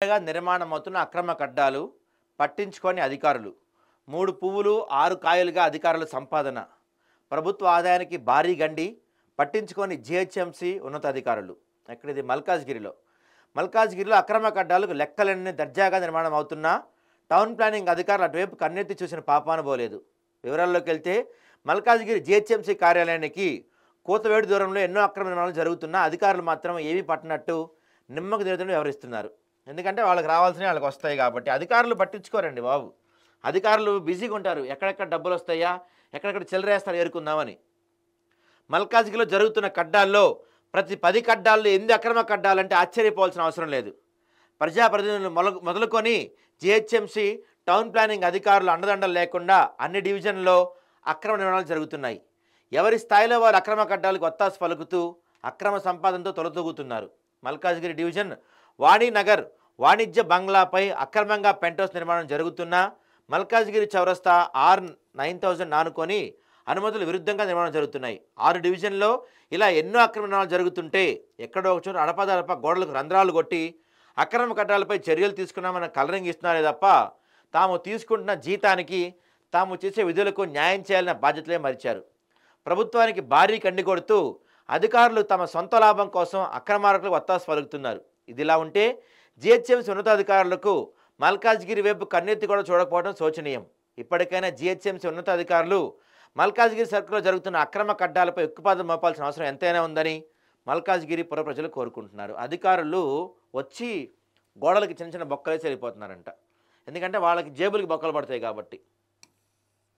నిర్మాణమవుతున్న అక్రమ కడ్డాలు పట్టించుకొని అధికారులు 3 పువ్వులు 6 కాయలుగా అధికారుల సంపాదన ప్రభుత్వ ఆదాయానికి భారీ గండి పట్టించుకొని జిహెచ్ఎంసీ ఉన్నతాధికారులు. ఎక్కడిది? మల్కాజ్గిరిలో అక్రమ కడ్డాలకు లెక్కలన్నీ దర్జాగా నిర్మాణం అవుతున్నా టౌన్ ప్లానింగ్ అధికారులు అటువైపు కన్నెత్తి చూసిన పాపాన పోలేదు. వివరాల్లోకి వెళ్తే మల్కాజ్గిరి జిహెచ్ఎంసీ కార్యాలయానికి కూతవేడు దూరంలో ఎన్నో అక్రమ నిర్మాణాలు జరుగుతున్నా అధికారులు మాత్రం ఏమీ పట్టనట్టు నిమ్మకు నీరుతో వ్యవహరిస్తున్నారు. ఎందుకంటే వాళ్ళకి రావాల్సినవి వాళ్ళకి వస్తాయి కాబట్టి అధికారులు పట్టించుకోరండి బాబు. అధికారులు బిజీగా ఉంటారు, ఎక్కడెక్కడ డబ్బులు వస్తాయా, ఎక్కడెక్కడ చిల్లరేస్తారు ఏరుకుందామని. మల్కాజ్గిరిలో జరుగుతున్న కడ్డాల్లో ప్రతి 10 కడ్డాల్లో 8 అక్రమ కడ్డాలంటే ఆశ్చర్యపోవాల్సిన అవసరం లేదు. ప్రజాప్రతినిధులు మొదలుకొని జిహెచ్ఎంసీ టౌన్ ప్లానింగ్ అధికారులు అండదండలు లేకుండా అన్ని డివిజన్లలో అక్రమ నిర్మాణాలు జరుగుతున్నాయి. ఎవరి స్థాయిలో వారు అక్రమ కడ్డాలకు ఒత్తాసు పలుకుతూ అక్రమ సంపాదనతో తొలతూగుతున్నారు. మల్కాజ్గిరి డివిజన్ వాణినగర్ వాణిజ్య బంగ్లాపై అక్రమంగా పెంట్హౌస్ నిర్మాణం జరుగుతున్నా మల్కాజ్గిరి చౌరస్తా R9000 ఆనుకొని అనుమతులు విరుద్ధంగా నిర్మాణం జరుగుతున్నాయి. 6 డివిజన్లో ఇలా ఎన్నో అక్రమ నిర్మాణాలు జరుగుతుంటే ఎక్కడో ఒక చోట అడపదడప గోడలకు రంధ్రాలు కొట్టి అక్రమ కడ్డాలపై చర్యలు తీసుకున్నామన్న కలరింగ్ ఇస్తున్నారే తప్ప తాము తీసుకుంటున్న జీతానికి తాము చేసే విధులకు న్యాయం చేయాలన్న బాధ్యతలే మరిచారు. ప్రభుత్వానికి భారీ కండి కొడుతూ అధికారులు తమ సొంత లాభం కోసం అక్రమార్కులకు ఒత్తాసు పలుకుతున్నారు. ఇదిలా ఉంటే జిహెచ్ఎంసీ ఉన్నతాధికారులకు మల్కాజ్గిరి వైపు కన్నెత్తి కూడా చూడకపోవడం శోచనీయం. ఇప్పటికైనా జిహెచ్ఎంసీ ఉన్నతాధికారులు మల్కాజ్గిరి సర్కిల్లో జరుగుతున్న అక్రమ కడ్డాలపై ఉక్కుపాదం మోపాల్సిన అవసరం ఎంతైనా ఉందని మల్కాజ్గిరి పుర ప్రజలు కోరుకుంటున్నారు. అధికారులు వచ్చి గోడలకి చిన్న చిన్న బొక్కలేసి వెళ్ళిపోతున్నారంట. ఎందుకంటే వాళ్ళకి జేబులకి బొక్కలు పడతాయి కాబట్టి.